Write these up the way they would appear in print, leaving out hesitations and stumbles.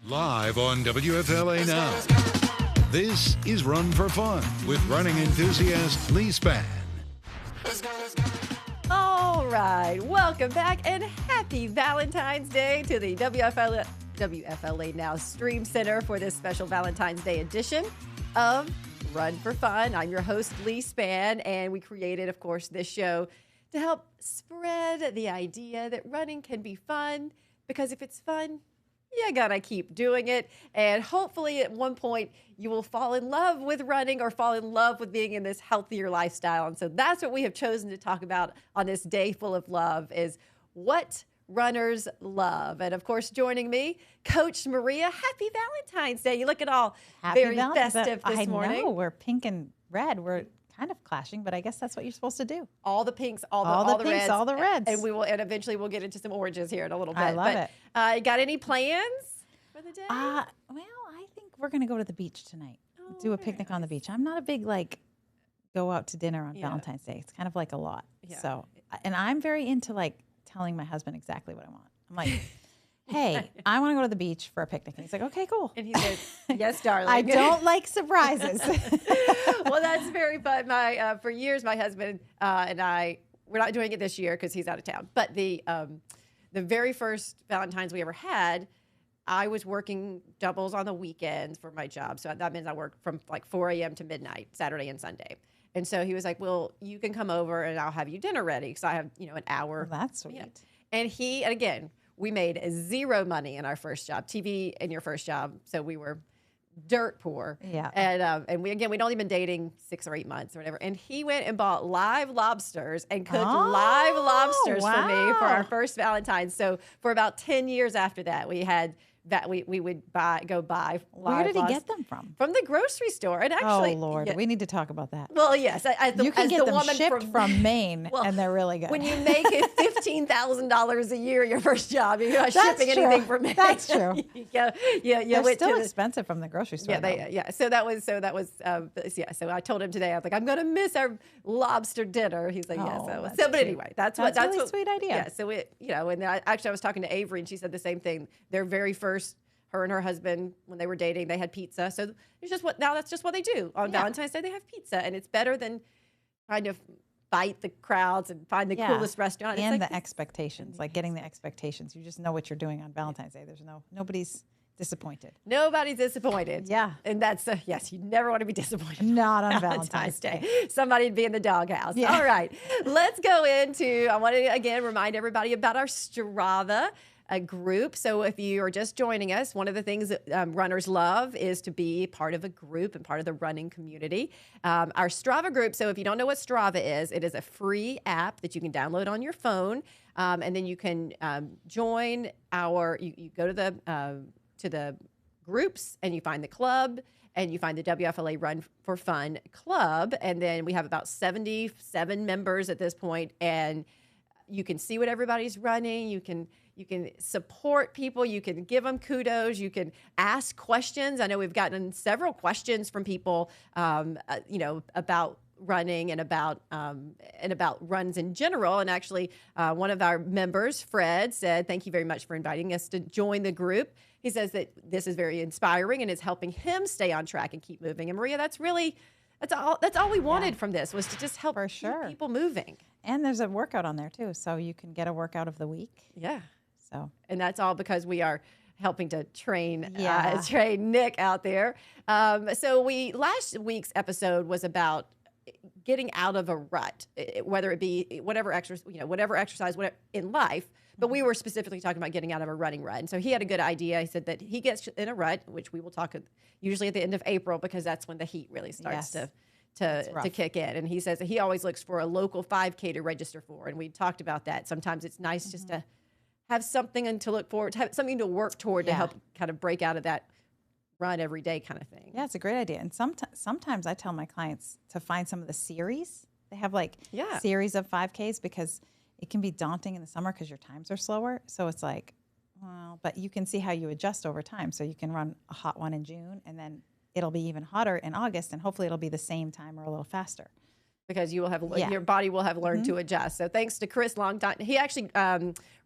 Live on WFLA Now. This is Run for Fun with running enthusiast Leigh Spann. All right, welcome back and happy Valentine's Day to the WFLA Now Stream Center for this special Valentine's Day edition of Run for Fun. I'm your host, Leigh Spann, and we created, of course, this show to help spread the idea that running can be fun, because if it's fun, you gotta keep doing it. And hopefully at one point you will fall in love with running or fall in love with being in this healthier lifestyle. And so that's what we have chosen to talk about on this day full of love, is what runners love. And of course, joining me, Coach Maria. Happy Valentine's Day. You look at all very festive this morning. I know, we're pink and red. We're kind of clashing, but I guess that's what you're supposed to do. All the pinks, all the pinks, reds, all the reds. And eventually we'll get into some oranges here in a little bit. I love it. You got any plans for the day? Well, I think we're going to go to the beach tonight. Do a picnic on the beach. I'm not a big, go out to dinner on Valentine's Day. It's kind of like a lot. Yeah. So, and I'm very into, telling my husband exactly what I want. I'm like, hey, I want to go to the beach for a picnic. And he's like, okay, cool. And he said, yes, darling. I don't like surprises. Well, that's very fun. For years, my husband and I, we're not doing it this year because he's out of town. But the very first Valentine's we ever had, I was working doubles on the weekends for my job. So that means I worked from 4 a.m. to midnight, Saturday and Sunday. And so he was like, well, you can come over and I'll have you dinner ready because I have, an hour. Well, that's sweet. And again, we made zero money in our first job, TV in your first job. So we were dirt poor. Yeah. And we'd only been dating 6 or 8 months or whatever. And he went and bought live lobsters and cooked live lobsters for me for our first Valentine's. So for about 10 years after that, we had that we would go buy live. Where did he get them from? From the grocery store. And actually, oh Lord, we need to talk about that. Well, yes, you can get them shipped from Maine, and they're really good. When you make $15,000 a year your first job, you're not shipping anything from Maine. That's true. They're still expensive from the grocery store. Yeah. So that was. So I told him today, I was like, I'm going to miss our lobster dinner. He's like, yes. But anyway, that's a really sweet idea. Yeah. So and I was talking to Avery, and she said the same thing. Their very first. Her and her husband, when they were dating, they had pizza. So that's just what they do. On Valentine's Day, they have pizza. And it's better than trying to fight the crowds and find the coolest restaurant. And the expectations, getting the expectations. You just know what you're doing on Valentine's Day. Nobody's disappointed. Nobody's disappointed. Yeah. And that's, yes, you never want to be disappointed. Not on Valentine's Day. Somebody'd be in the doghouse. Yeah. All right. Let's go I want to, again, remind everybody about our Strava group. So if you are just joining us, one of the things that runners love is to be part of a group and part of the running community. Our Strava group, so if you don't know what Strava is, it is a free app that you can download on your phone. And then you can join you go to the groups and you find the club and you find the WFLA Run for Fun club. And then we have about 77 members at this point, and you can see what everybody's running. You can support people. You can give them kudos. You can ask questions. I know we've gotten several questions from people, about running and about runs in general. And actually, one of our members, Fred, said, "Thank you very much for inviting us to join the group." He says that this is very inspiring and it's helping him stay on track and keep moving. And Maria, that's all we wanted from this, was to just help keep people moving. And there's a workout on there too, so you can get a workout of the week. Yeah. So, and that's all because we are helping to train Nick out there. So last week's episode was about getting out of a rut, whether it be whatever exercise in life. But we were specifically talking about getting out of a running rut. And so he had a good idea. He said that he gets in a rut, which we will talk usually at the end of April, because that's when the heat really starts to kick in. And he says that he always looks for a local 5K to register for. And we talked about that. Sometimes it's nice just to have something to look forward to, have something to work toward to help kind of break out of that run every day kind of thing. Yeah, it's a great idea. And sometimes I tell my clients to find some of the series. They have series of 5Ks, because it can be daunting in the summer because your times are slower. So it's but you can see how you adjust over time. So you can run a hot one in June, and then it'll be even hotter in August, and hopefully it'll be the same time or a little faster. Because you will have your body will have learned to adjust. So thanks to Chris Longtime. He actually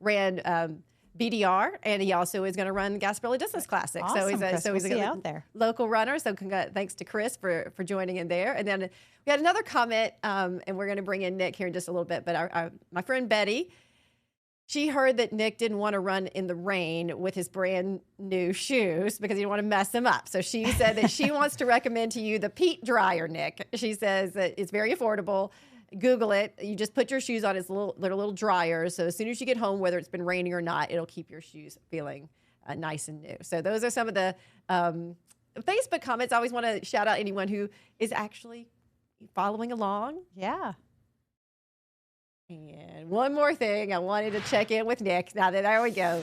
ran BDR, and he also is going to run Gasparilla Distance Classic. Awesome, So he's Chris. We'll see you out there. Local runner. So thanks to Chris for joining in there. And then we had another comment, and we're going to bring in Nick here in just a little bit. But my friend Betty, she heard that Nick didn't want to run in the rain with his brand new shoes because he didn't want to mess them up. So she said that she wants to recommend to you the Peat Dryer, Nick. She says that it's very affordable. Google it. You just put your shoes on as little dryers. So as soon as you get home, whether it's been raining or not, it'll keep your shoes feeling nice and new. So those are some of the Facebook comments. I always want to shout out anyone who is actually following along. Yeah. And one more thing, I wanted to check in with Nick. Now that there we go.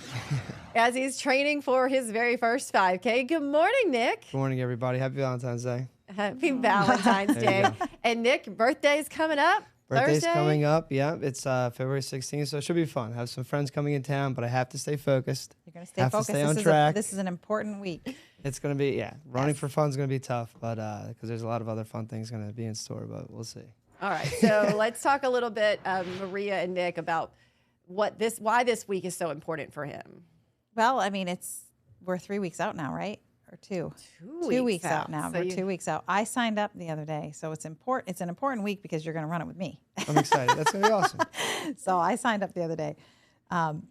As he's training for his very first 5K. Good morning, Nick. Good morning, everybody. Happy Valentine's Day. Happy Valentine's Day. And Nick, birthday's coming up. Birthday's Thursday? coming up. Yeah, it's February 16th, so it should be fun. Have some friends coming in town, but I have to stay focused. You're going to stay have focused. To stay on track. This is an important week. It's going to be, running for fun is going to be tough, but because there's a lot of other fun things going to be in store, but we'll see. All right, so let's talk a little bit, Maria and Nick, about why this week is so important for him. Well, I mean, we're 3 weeks out now, right? Or two? 2 weeks out now. So we're 2 weeks out. I signed up the other day, so it's important. It's an important week because you're going to run it with me. I'm excited. That's going to be awesome. So I signed up the other day. We're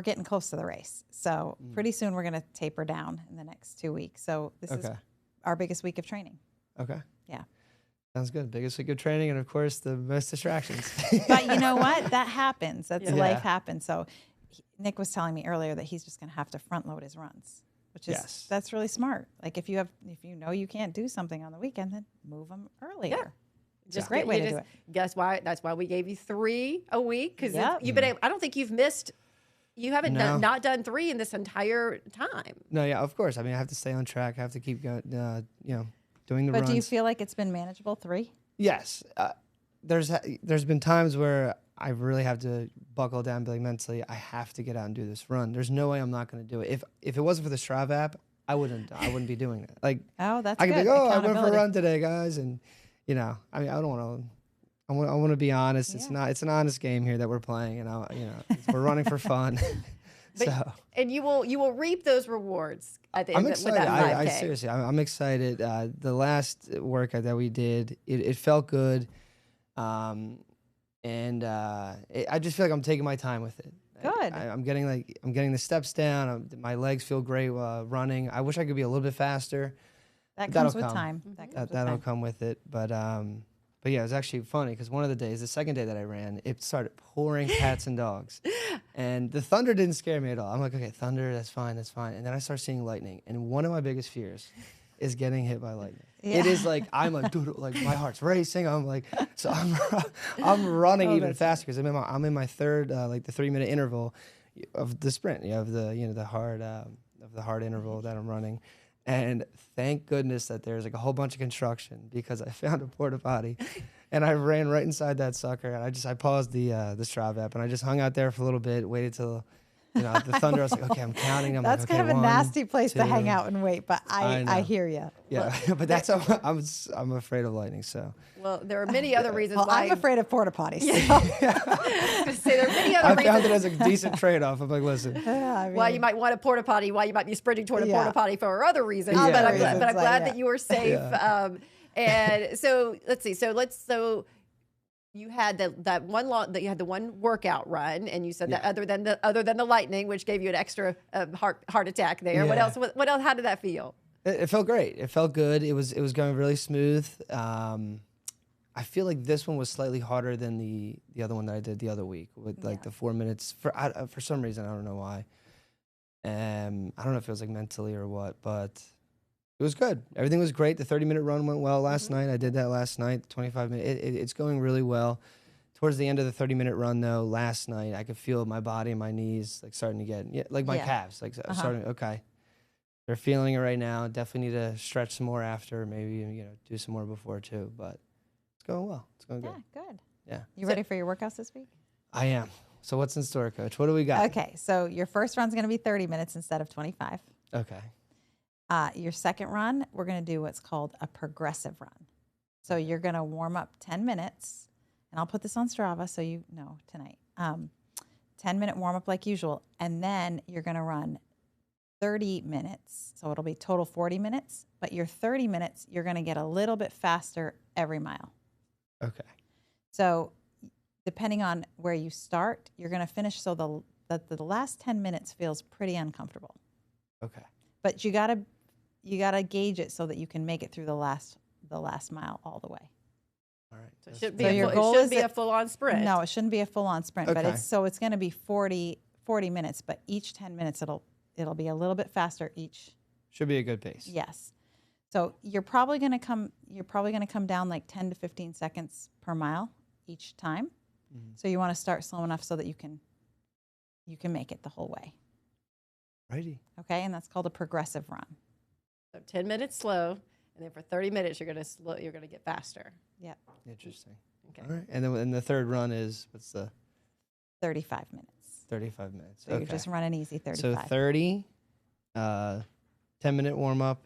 getting close to the race. So pretty soon we're going to taper down in the next 2 weeks. So this is our biggest week of training. Okay. Yeah. Sounds good. Biggest week of training, and of course, the most distractions. But you know what? That happens. Life happens. So Nick was telling me earlier that he's just going to have to front load his runs, which is that's really smart. Like if you know you can't do something on the weekend, then move them earlier. Yeah. Just a great way to do it. Guess why? That's why we gave you 3 a week, because you've been able, I don't think you've missed. You haven't not done 3 in this entire time. No, yeah, of course. I mean, I have to stay on track. I have to keep going. Doing the runs. But do you feel like it's been manageable 3? Yes. There's been times where I really have to buckle down, and be like mentally, I have to get out and do this run. There's no way I'm not going to do it. If it wasn't for the Strava app, I wouldn't be doing it. Like, that's I could good. be like, I went for a run today, guys, and I mean, I don't want to. I want to be honest. Yeah. It's an honest game here that we're playing, and we're running for fun. And you will reap those rewards at the end. I'm excited. With that 5K. Seriously, I'm excited. The last workout that we did, it felt good, and I just feel like I'm taking my time with it. Good. I'm getting the steps down. My legs feel great running. I wish I could be a little bit faster. That comes with time. That'll come with it. But yeah, it was actually funny because one of the days, the second day that I ran, it started pouring cats and dogs. And the thunder didn't scare me at all. I'm like, okay, thunder, that's fine. And then I start seeing lightning. And one of my biggest fears is getting hit by lightning. Yeah. It is like, I'm like, dude, like my heart's racing. I'm like, so I'm running even faster because I'm in my third, like the 3-minute interval of the sprint. You have the hard interval that I'm running. And thank goodness that there's like a whole bunch of construction because I found a porta potty and I ran right inside that sucker. And I paused the Strava app and I just hung out there for a little bit, waited till the thunder. I was like, okay, I'm counting. That's like, kind of a nasty place to hang out and wait, but I hear you. Yeah, but that's how I'm afraid of lightning. So well, there are many other reasons why I'm afraid of porta potties. Yeah. I was say there are many other reasons. I found it as a decent trade-off. I'm like, listen, why you might want a porta potty, why you might be sprinting toward a porta potty for other reasons. Yeah. But I'm glad that you were safe. Yeah. And so let's see. So you had you had the one workout run, and you said that other than the lightning, which gave you an extra heart attack there. Yeah. What else? What else? How did that feel? It felt great. It felt good. It was going really smooth. I feel like this one was slightly harder than the other one that I did the other week with like the 4 minutes. For some reason, I don't know why. I don't know if it was like mentally or what, but it was good. Everything was great. The 30-minute run went well last night. I did that last night. 25-minute. It's going really well. Towards the end of the 30-minute run, though, last night, I could feel my body and my knees like starting to get like my calves like starting. Okay, they're feeling it right now. Definitely need to stretch some more after. Maybe do some more before too. But it's going well. It's going good. Yeah, good. Yeah. You ready for your workouts this week? I am. So what's in store, Coach? What do we got? Okay, so your first run's going to be 30 minutes instead of 25. Okay. Your second run, we're going to do what's called a progressive run. So you're going to warm up 10 minutes, and I'll put this on Strava so you know tonight. 10-minute warm up like usual, and then you're going to run 30 minutes. So it'll be total 40 minutes, but your 30 minutes, you're going to get a little bit faster every mile. Okay. So depending on where you start, you're going to finish so the last 10 minutes feels pretty uncomfortable. Okay. But you got to gauge it so that you can make it through the last mile all the way. All right. So it should be, So a, your full, goal it should is be a full-on sprint. No, it shouldn't be a full-on sprint, but Okay. it's going to be 40 minutes, but each 10 minutes it'll be a little bit faster each. Should be a good pace. Yes. So you're probably going to come down like 10 to 15 seconds per mile each time. Mm-hmm. So you want to start slow enough so that you can make it the whole way. Righty. Okay? And that's called a progressive run. So 10 minutes slow, and then for 30 minutes you're gonna get faster. Yep. Interesting. Okay. All right. And the third run is, what's the 35 minutes. 35 minutes? So you're just running easy 35. So 30, 10-minute warm up,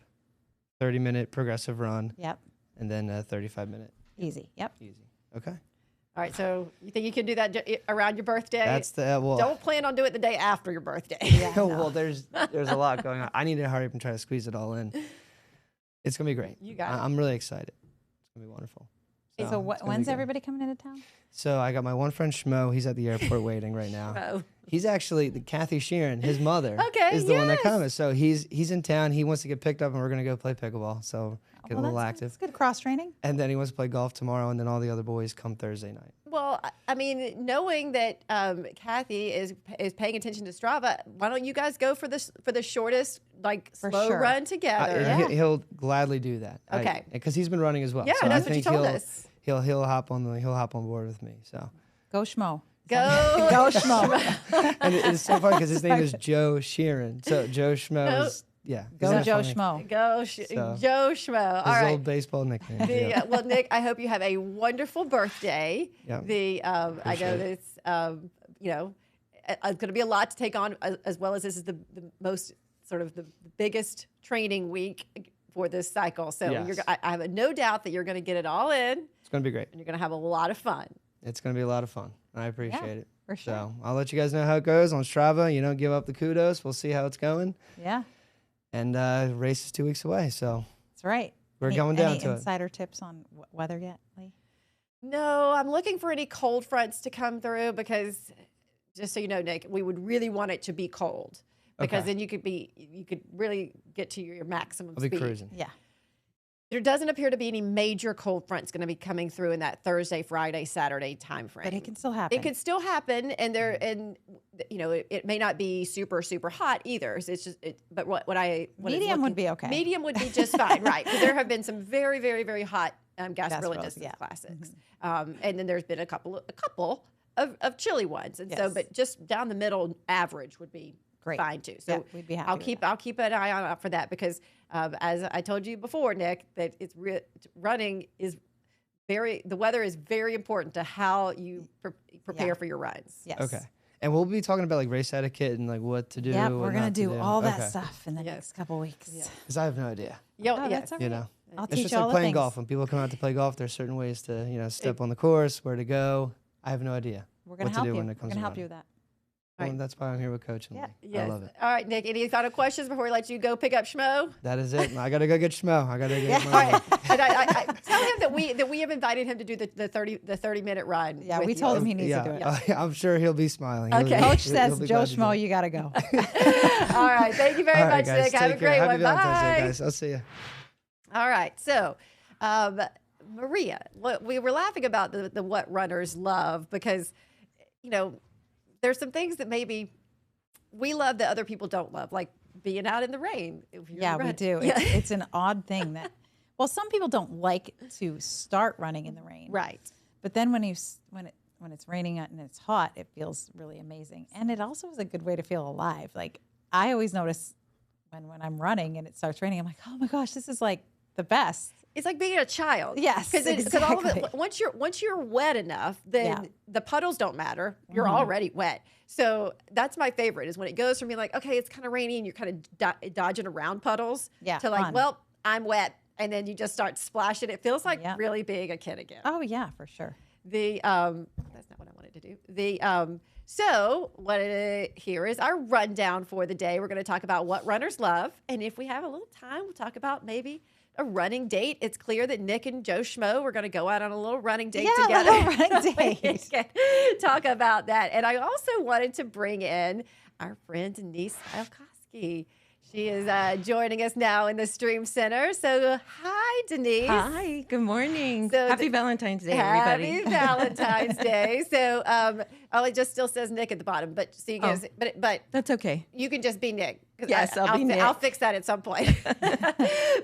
30-minute progressive run, Yep. and then a 35-minute Easy. Yep. easy. Okay. All right, so you think you can do that around your birthday? That's the well. Don't plan on doing it the day after your birthday. Yeah, no. Well, there's a lot going on. I need to hurry up and try to squeeze it all in. It's gonna be great. You got it. I'm really excited. It's gonna be wonderful. So it's gonna be when's good. everybody coming into town? So I got my one friend Schmo. He's at the airport waiting right now. Oh. He's actually the Kathy Sheeran. His mother Okay, is the one that yes. comes. So he's in town. He wants to get picked up, and we're gonna go play pickleball. So get a little active. That's good cross training. And then he wants to play golf tomorrow, and then all the other boys come Thursday night. Well, I mean, knowing that Kathy is paying attention to Strava, why don't you guys go for the shortest, like, For slow sure. run together? He'll gladly do that. Okay. Because he's been running as well. Yeah, so that's I what you think told us. He'll hop on board with me. So. Go Schmo. Go, Go Schmo. And it's so funny because his name is Joe Sheeran. So Joe Schmo is yeah. Go isn't that Joe funny? Schmo. Go, So, Joe Schmo. All His right. old baseball nickname. Yeah. Well, Nick, I hope you have a wonderful birthday. Yeah. I know Appreciate that it's going to be a lot to take on, as well as this is the most sort of the biggest training week for this cycle. So Yes. I have no doubt that you're going to get it all in, It's gonna be great. and you're going to have a lot of fun. It's gonna be a lot of fun. I appreciate it. for sure. So I'll let you guys know how it goes on Strava. You know, give up the kudos. We'll see how it's going. Yeah, And race is 2 weeks away, so that's right. we're going down any to it. insider tips on weather yet, Leigh? No, I'm looking for any cold fronts to come through because, just so you know, Nick, we would really want it to be cold because Okay. then you could really get to your maximum I'll be speed. cruising. Yeah. There doesn't appear to be any major cold fronts going to be coming through in that Thursday, Friday, Saturday timeframe. But it can still happen. It could still happen, and it may not be super hot either. So it's just, but what Medium would be okay. Medium would be just fine, right? Because there have been some very, very, very hot Gasparilla Gasparillas, distance yeah. classics, and then there's been a couple of chilly ones, and so Yes. but just down the middle average would be Great. fine too. So Yeah, we'd be happy with I'll keep an eye out for that because as I told you before, Nick, that running is the weather is very important to how you prepare Yeah. for your runs. Yes. Okay. And we'll be talking about like race etiquette and like what to do. Yeah, what we're gonna not to do all that Okay. stuff in the Yes. next couple weeks. Yeah. Because I have no idea. Yo, Oh, yes. that's all You right. know, I'll it's teach just you all like the playing things. golf. When people come out to play golf, there's certain ways to step on the course, where to go. I have no idea. We're gonna what to help do you. when We're it comes gonna help around. you with that. Well, Right. that's why I'm here with Coach. And Yeah. Leigh. Yes. I love it. All right, Nick. Any final questions before we let you go pick up Schmo? That is it. I gotta go get Schmo. I gotta get All my. right. And I tell him that we have invited him to do the 30-minute run. Yeah, with we you. told him he needs yeah, to do it. I'm sure he'll be smiling. Okay. Coach He'll says, be Joe glad to do Schmo, it. you gotta go. All right. Thank you very All right, much, guys, Nick. Have a take care. great Happy one. Valentine's Day, Bye. guys. I'll see you. All right. So, Maria, we were laughing about the what runners love because, there's some things that maybe we love that other people don't love, like being out in the rain. If you're Yeah, we running. do. Yeah. It's an odd thing that, well, some people don't like to start running in the rain. Right. But then when it's raining and it's hot, it feels really amazing. And it also is a good way to feel alive. Like I always notice when I'm running and it starts raining, I'm like, oh my gosh, this is like the best. It's like being a child. Yes, because all of it. exactly. Once you're wet enough, then Yeah. the puddles don't matter. You're already wet. So that's my favorite is when it goes from being like, okay, it's kind of rainy and you're kind of dodging around puddles Yeah, to like, fun. well, I'm wet, and then you just start splashing. It feels like really being a kid again. Oh yeah, for sure. That's not what I wanted to do. So here is our rundown for the day. We're going to talk about what runners love. And if we have a little time, we'll talk about maybe a running date. It's clear that Nick and Joe Schmo were going to go out on a little running date together. Yeah, a little running date. Talk about that. And I also wanted to bring in our friend Denise Alkoski. She is joining us now in the Stream Center. So, hi, Denise. Hi, good morning. So Happy Valentine's Day, everybody. Happy Valentine's Day. So, it just still says Nick at the bottom, but so you guys, but That's okay. you can just be Nick. Yes, I'll be Nick. I'll fix that at some point.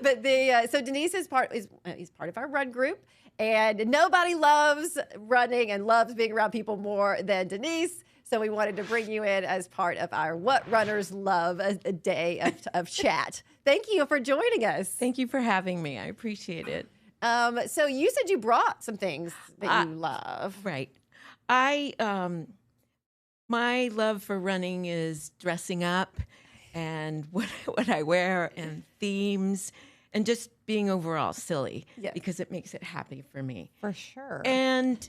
But so Denise is part of our run group, and nobody loves running and loves being around people more than Denise. So we wanted to bring you in as part of our What Runners Love, a day of chat. Thank you for joining us. Thank you for having me. I appreciate it. So you said you brought some things that you love. Right. My love for running is dressing up and what I wear and themes and just being overall silly because it makes it happy for me. For sure. And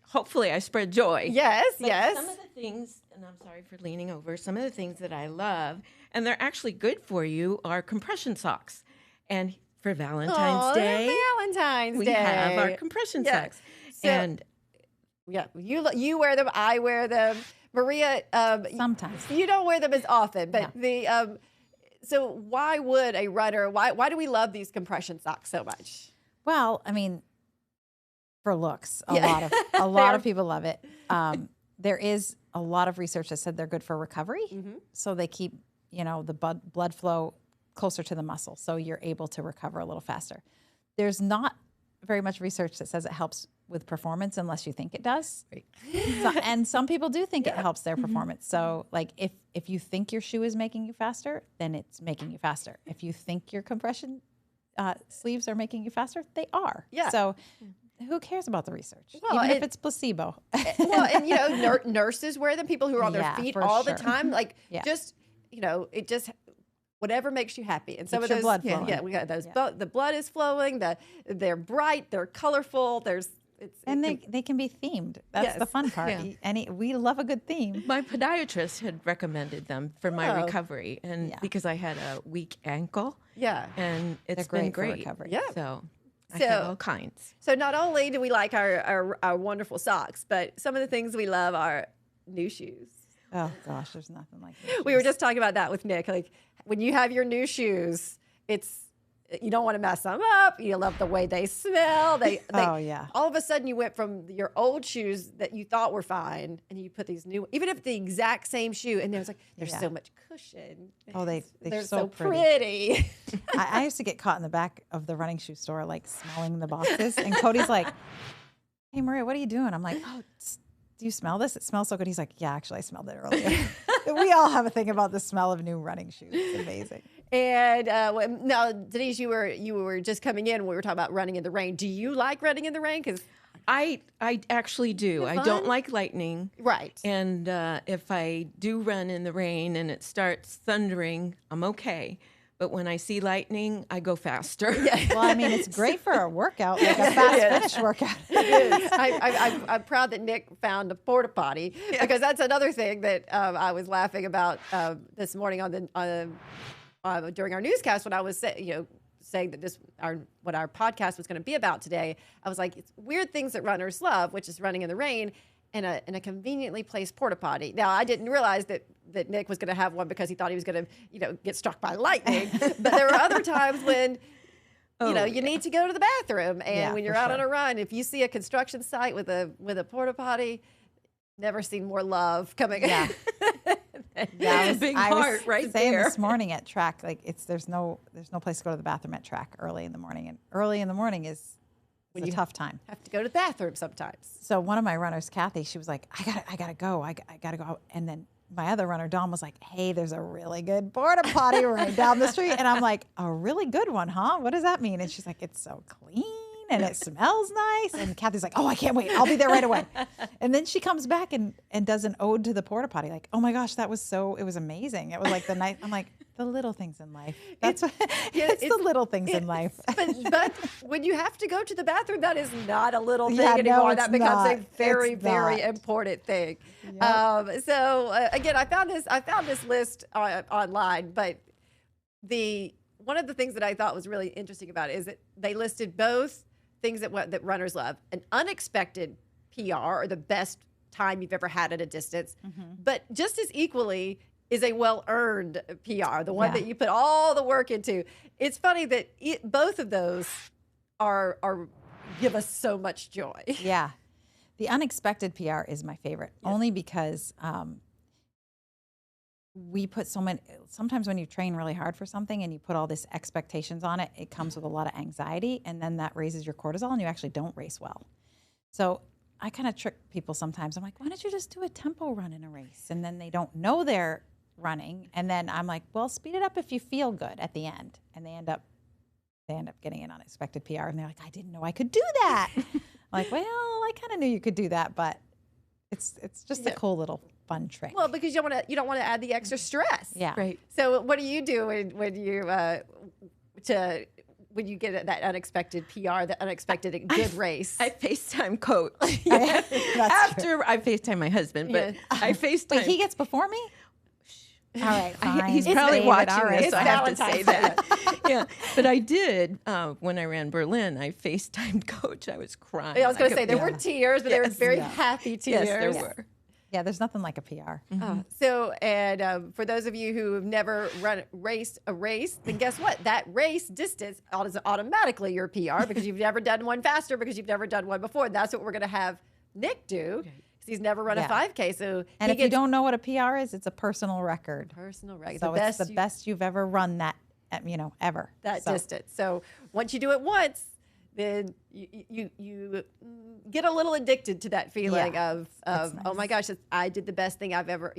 hopefully I spread joy. Yes, But yes. some of the things, and I'm sorry for leaning over, some of the things that I love, and they're actually good for you, are compression socks. And for Valentine's Day, Valentine's we Day. have our compression socks. So, And you wear them, I wear them. Maria, Sometimes. you don't wear them as often, but so why would a runner? Why do we love these compression socks so much? Well, I mean, for looks, a lot of people love it. There is a lot of research that said they're good for recovery, so they keep the blood flow closer to the muscle, so you're able to recover a little faster. There's not very much research that says it helps with performance unless you think it does. Right. And some people do think it helps their performance. So like if you think your shoe is making you faster, then it's making you faster. If you think your compression sleeves are making you faster, they are. Yeah. So who cares about the research? Well, Even if it's placebo. Well, and nurses wear them. People who are on their feet for all sure. the time, like Yeah. just it just whatever makes you happy. And some Keeps of your those, blood flowing. we got those. The blood is flowing. They're bright. They're colorful. They can be themed. That's the fun part. Yeah. We love a good theme. my podiatrist had recommended them for my Oh. recovery, and because I had a weak ankle. Yeah. And it's They're been great for great. recovery. Yeah. So I So- have all kinds. So not only do we like our wonderful socks, but some of the things we love are new shoes. Oh gosh, there's nothing like that. We were just talking about that with Nick. Like when you have your new shoes, you don't want to mess them up. You love the way they smell. Oh, yeah. All of a sudden, you went from your old shoes that you thought were fine, and you put these new, even if the exact same shoe, and there's so much cushion. Oh, they're so so pretty. I used to get caught in the back of the running shoe store, like smelling the boxes. And Cody's like, "Hey, Maria, what are you doing?" I'm like, "Oh, do you smell this? It smells so good." He's like, "Yeah, actually, I smelled it earlier." We all have a thing about the smell of new running shoes. It's amazing. And now, Denise, you were just coming in. We were talking about running in the rain. Do you like running in the rain? Because I actually do. I don't like lightning. right. And if I do run in the rain and it starts thundering, I'm okay. But when I see lightning, I go faster. Well, I mean, it's great for a workout, like a fast finish workout. I'm proud that Nick found a porta potty because that's another thing that I was laughing about this morning during our newscast when I was saying that what our podcast was going to be about today. I was like, it's weird things that runners love, which is running in the rain and a conveniently placed porta potty. Now, I didn't realize that Nick was going to have one because he thought he was going to get struck by lightning. But there were other times when you need to go to the bathroom, and when you're out on a run, if you see a construction site with a porta potty, never seen more love coming. Yeah. It's a big heart right saying there. this morning at track, like there's no place to go to the bathroom at track early in the morning, and early in the morning is a tough time. Have to go to the bathroom sometimes. So one of my runners, Kathy, she was like, I gotta go out. And then my other runner, Dawn, was like, hey, there's a really good porta potty right down the street. And I'm like, a really good one, huh? What does that mean? And she's like, it's so clean. and it smells nice. And Kathy's like, oh, I can't wait. I'll be there right away. And then she comes back and does an ode to the porta potty. Like, oh my gosh, it was amazing. It was like the night. I'm like, the little things in life. It's the little things in life. But when you have to go to the bathroom, that is not a little thing Yeah, no, anymore. it's That becomes not. a very, It's very not. important thing. Yep. So again, I found this list online, but one of the things that I thought was really interesting about it is that they listed both things that runners love: an unexpected PR, or the best time you've ever had at a distance, but just as equally is a well-earned PR, the one that you put all the work into. It's funny that both of those are give us so much joy. Yeah. The unexpected PR is my favorite, only because we put so many, sometimes when you train really hard for something and you put all this expectations on it, it comes with a lot of anxiety, and then that raises your cortisol and you actually don't race well. So I kind of trick people sometimes. I'm like, why don't you just do a tempo run in a race? And then they don't know they're running. And then I'm like, well, speed it up if you feel good at the end. And they end up getting an unexpected PR. And they're like, I didn't know I could do that. I'm like, well, I kind of knew you could do that, but it's just a cool little fun trick. Well, because you don't want to add the extra stress. Yeah. Right. So what do you do when you get that unexpected PR, the unexpected good race? I FaceTime coach. That's After I FaceTime my husband, but I FaceTime. Wait, he gets before me? All right, fine. He's It's probably David, watching all right. this, so I have to Valentine. say that. Yeah, but I did when I ran Berlin. I FaceTimed coach. I was crying. I was going to like say a there baby. were tears, but they were Yes. very Yeah. happy tears. Yes, there were. Yeah, there's nothing like a PR. So, and for those of you who have never raced a race, then guess what? That race distance is automatically your PR because you've never done one faster because you've never done one before. That's what we're going to have Nick do because he's never run a 5K. So And he if you gets don't know what a PR is, it's a personal record. personal record. So it's the best you've ever run that, ever. that So, distance. So once you do it once, then you get a little addicted to that feeling of oh my gosh, I did the best thing I've ever,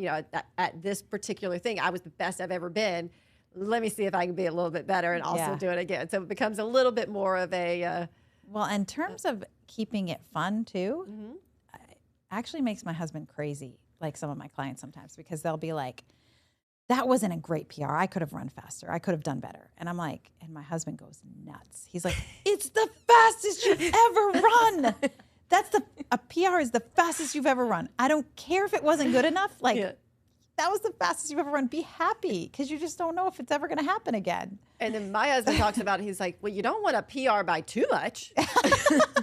at this particular thing, I was the best I've ever been. Let me see if I can be a little bit better and also do it again. So it becomes a little bit more of a Well, in terms of keeping it fun too, it actually makes my husband crazy, like some of my clients sometimes, because they'll be like, that wasn't a great PR. I could have run faster. I could have done better. And I'm like, and my husband goes nuts. He's like, it's the fastest you've ever run. A PR is the fastest you've ever run. I don't care if it wasn't good enough. Like, that was the fastest you've ever run. Be happy, because you just don't know if it's ever going to happen again. And then my husband talks about it. He's like, well, you don't want to PR by too much.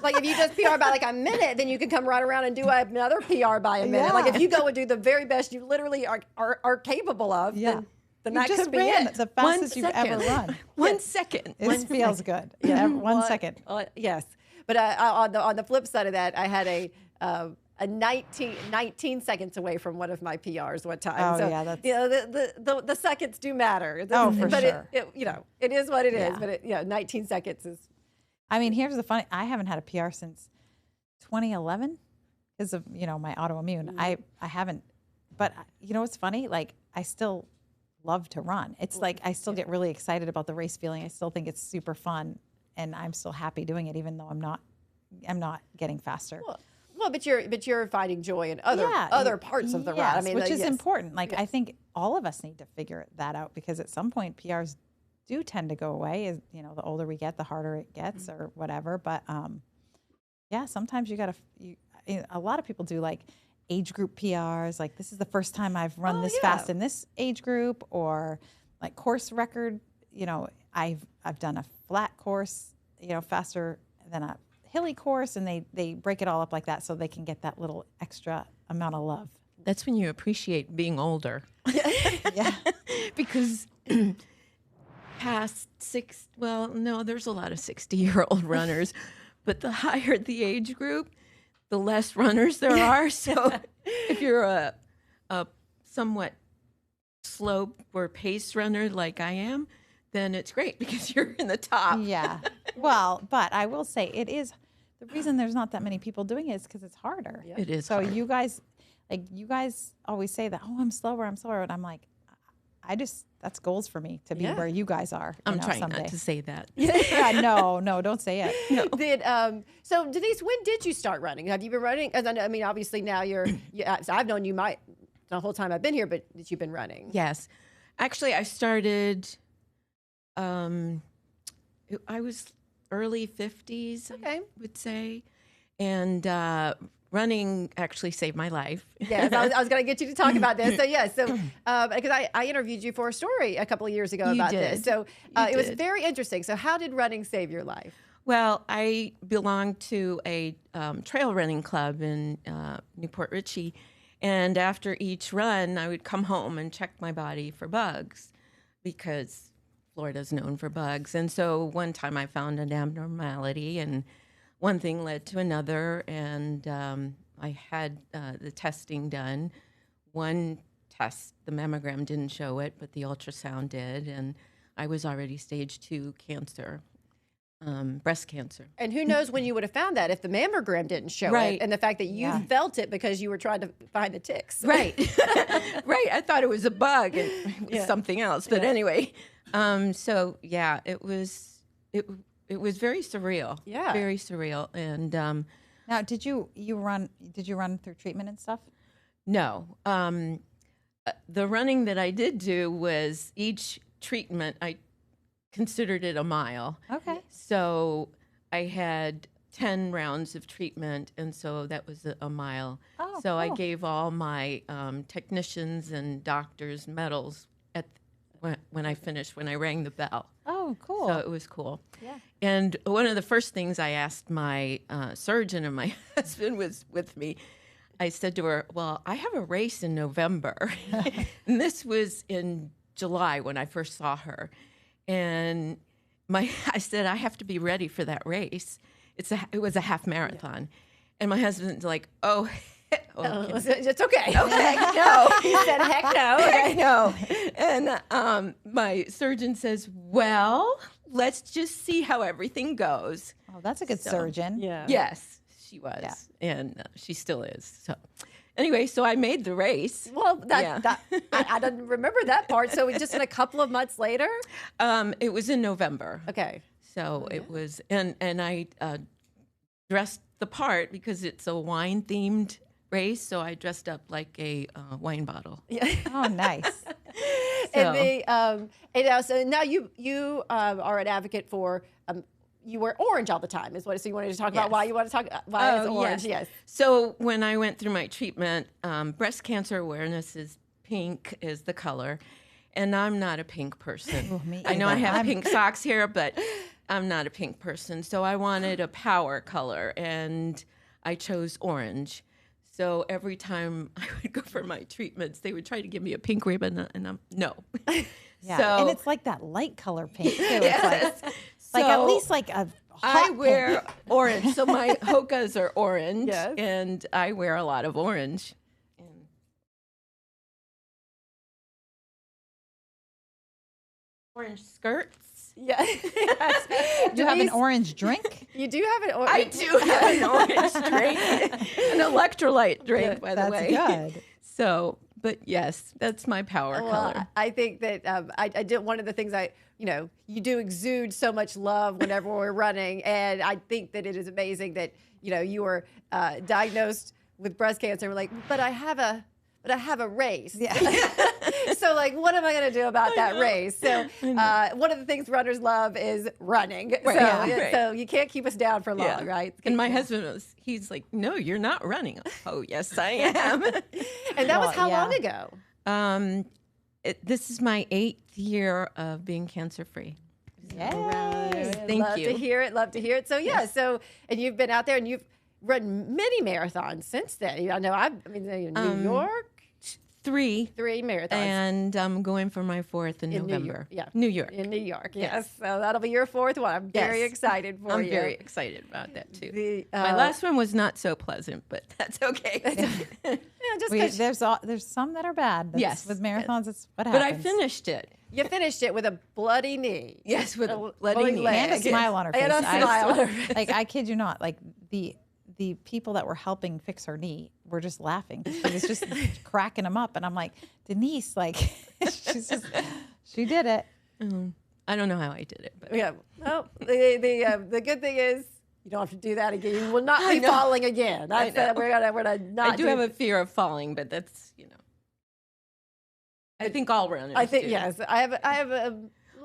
Like if you just PR by like a minute, then you can come right around and do another PR by a minute. Yeah. Like if you go and do the very best you literally are capable of, then You that just could be ran it. the fastest you've ever run. 1 second. It feels good. Yeah, 1 second. Yes. But on the flip side of that, I had a 19 seconds away from one of my PRs one time. Oh, so, yeah, that's- the seconds do matter. Oh, for but sure. it is what it is. Yeah. But 19 seconds is. I mean, here's the funny. I haven't had a PR since 2011 because of, my autoimmune. I haven't, but you know what's funny? Like, I still love to run. It's like, I still get really excited about the race feeling. I still think it's super fun, and I'm still happy doing it, even though I'm not getting faster. Well, but you're finding joy in other parts of the run. I mean, which is important. Like, I think all of us need to figure that out, because at some point PRs do tend to go away. As the older we get, the harder it gets, or whatever. But sometimes you got to. A lot of people do like age group PRs. Like, this is the first time I've run this fast in this age group, or like course record. I've done a flat course, faster than a hilly course, and they break it all up like that so they can get that little extra amount of love. That's when you appreciate being older. Yeah. Because past there's a lot of 60-year-old runners, but the higher the age group, the less runners there are. So if you're a somewhat slow or pace runner like I am, then it's great because you're in the top. Yeah. Well, but I will say it is the reason there's not that many people doing it is because it's harder. It is So hard. you guys always say that, oh, I'm slower. And I'm like, that's goals for me to be where you guys are. I'm trying not to say that. Yeah, no, don't say it. No. So Denise, when did you start running? Have you been running? As I mean, obviously now so I've known you the whole time I've been here, but that you've been running. Yes. Actually, I started, I was early 50s, I would say. And running actually saved my life. Yes, I was going to get you to talk about this. So because I interviewed you for a story a couple of years ago about this. So it was very interesting. So how did running save your life? Well, I belonged to a trail running club in Newport Richey. And after each run, I would come home and check my body for bugs because Florida's known for bugs. And so one time I found an abnormality, and one thing led to another, and I had the testing done. One test, the mammogram didn't show it, but the ultrasound did, and I was already stage 2 cancer. Breast cancer. And who knows when you would have found that if the mammogram didn't show it, and the fact that you felt it because you were trying to find the ticks. Right. Right. I thought it was a bug and it was something else. But anyway, so yeah, it was very surreal. Yeah. Very surreal. And now, did you run through treatment and stuff? No. The running that I did do was each treatment I considered it a mile. Okay. So I had 10 rounds of treatment, and so that was a mile. Oh, so I cool. gave all my technicians and doctors medals when I finished, when I rang the bell. Oh, cool. So it was cool. Yeah. And one of the first things I asked my surgeon, and my husband was with me, I said to her, well, I have a race in November. And this was in July when I first saw her. And I said, I have to be ready for that race. It was a half marathon. And my husband's like, oh, it's okay. Oh, heck no. He said, heck no. Heck no. And my surgeon says, well, let's just see how everything goes. Oh, that's a good surgeon. Yeah. Yes, she was. Yeah. And she still is. So anyway, so I made the race. Well, I didn't remember that part. So just in a couple of months later? It was in November. Okay. So it was, and I dressed the part because it's a wine-themed race, so I dressed up like a wine bottle. Yeah. Oh, nice. So now you are an advocate for you wear orange all the time. So you wanted to talk about why you want to talk why it's orange? Yes. So when I went through my treatment, breast cancer awareness is pink is the color, and I'm not a pink person. Oh, me I know either. I have pink socks here, but I'm not a pink person. So I wanted a power color, and I chose orange. So every time I would go for my treatments, they would try to give me a pink ribbon, and I'm no. Yeah. So, and it's like that light color pink too. yes. It's like at least like a hot I wear pink. orange. So my hokas are orange, Yes. and I wear a lot of orange. Orange skirts. Yeah. Do you have an orange drink? You do have an orange. I do have an orange drink, an electrolyte drink, by the way. That's good. So, but yes, that's my power color. I think that I did one of the things you do exude so much love whenever we're running, and I think that it is amazing that you were diagnosed with breast cancer. We're like, but I have a race. Yeah. So what am I going to do about that race? So one of the things runners love is running. Right. So you can't keep us down for long, right? And my husband he's like, no, you're not running. Oh, yes, I am. And that was how long ago? This is my 8th year of being cancer-free. Yay. Thank Love you. to hear it. Love to hear it. So and you've been out there and you've run many marathons since then. I know New York. 3 marathons. And I'm going for my 4th in November. New York. In New York, yes. So that'll be your 4th one. I'm very excited for you. I'm very excited about that too. My last one was not so pleasant, but that's okay. There's some that are bad. Yes. With marathons, it's what happens. But I finished it. You finished it with a bloody knee. Yes, with a bloody knee. leg. And a smile on her face. And a smile on her face. Like, I kid you not, like the the people that were helping fix her knee were just laughing. She was just cracking them up. And I'm like, Denise, like, she did it. I don't know how I did it, but Yeah. Well, the good thing is you don't have to do that again. You will not be falling again. I know. We're gonna not. I do have a fear of falling, but that's, I think all runners I think do. yes. I have a.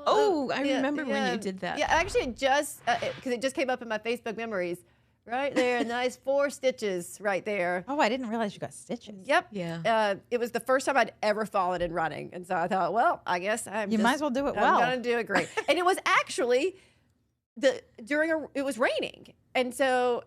Oh, I remember when you did that. Yeah, actually, because it just came up in my Facebook memories. Right there, nice 4 stitches right there. Oh, I didn't realize you got stitches. Yep. Yeah. It was the first time I'd ever fallen in running, and so I thought, well, I guess You might as well do it well. I'm gonna do it great. And it was actually it was raining, and so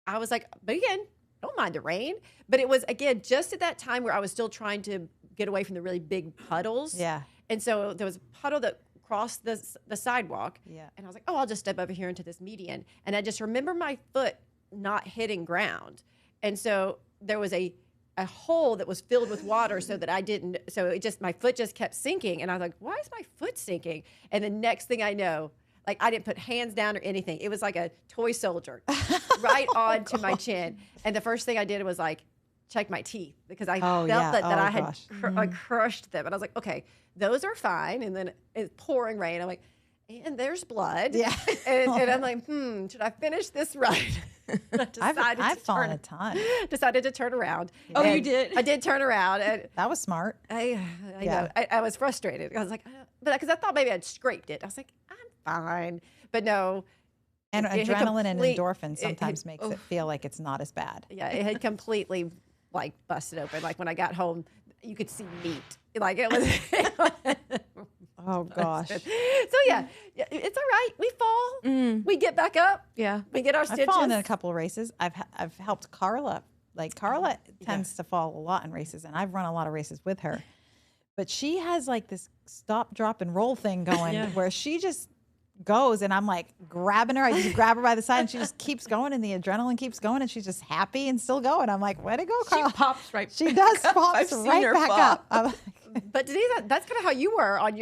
I was like, but again, don't mind the rain. But it was again just at that time where I was still trying to get away from the really big puddles. Yeah. And so there was a puddle that crossed the sidewalk. Yeah. And I was like, oh, I'll just step over here into this median. And I just remember my foot not hitting ground. And so there was a hole that was filled with water so that my foot just kept sinking. And I was like, why is my foot sinking? And the next thing I know, like I didn't put hands down or anything. It was like a toy soldier right onto my chin. And the first thing I did was like, check my teeth because I felt that I had crushed them. And I was like, okay, those are fine. And then it's pouring rain. I'm like, and there's blood. Yeah. and I'm like, should I finish this right? I've fallen a ton. Decided to turn around. Oh, you did? I did turn around. And That was smart. I know. I was frustrated. I was like, but because I thought maybe I'd scraped it. I was like, I'm fine. But no. And it had adrenaline and complete- endorphin sometimes makes it feel like it's not as bad. Yeah, it had completely like busted open. Like when I got home, you could see meat. Like it was. Oh gosh. So yeah, it's all right. We fall. We get back up. Yeah. We get our stitches. I've fallen in a couple of races. I've helped Carla. Like Carla tends to fall a lot in races, and I've run a lot of races with her. But she has like this stop, drop, and roll thing going where she just goes, and I'm like grabbing her. I just grab her by the side, and she just keeps going, and the adrenaline keeps going, and she's just happy and still going. I'm like, way to go, Carla. She pops right. She does back up. pops I've seen right her back fall. up. I'm like, But Denise, that's kind of how you were on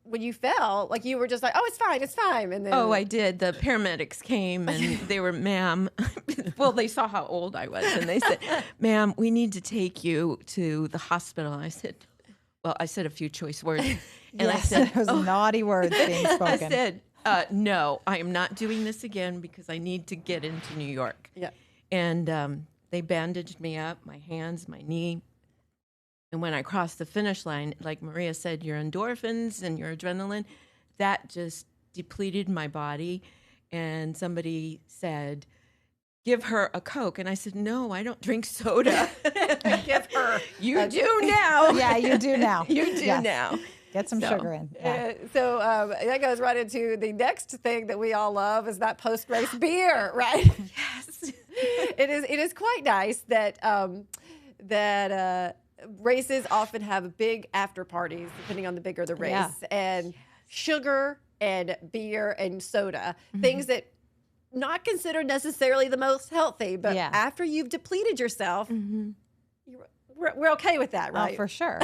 when you fell. Like you were just like, oh, it's fine, it's fine. And then I did. The paramedics came and they were, ma'am. Well, they saw how old I was, and they said, "Ma'am, we need to take you to the hospital." I said, I said a few choice words, and I said, those naughty words being spoken. I said, "No, I am not doing this again because I need to get into New York." Yeah. And they bandaged me up, my hands, my knee. And when I crossed the finish line, like Maria said, your endorphins and your adrenaline, that just depleted my body. And somebody said, "Give her a Coke." And I said, "No, I don't drink soda." give her. You do now. Yeah, you do now. You do now. Get some sugar in. Yeah. So that goes right into the next thing that we all love is that post-race beer, right? Yes. It is quite nice that races often have big after parties, depending on the bigger the race, and sugar and beer and soda, things that not considered necessarily the most healthy, but after you've depleted yourself, we're okay with that, right? Oh, for sure.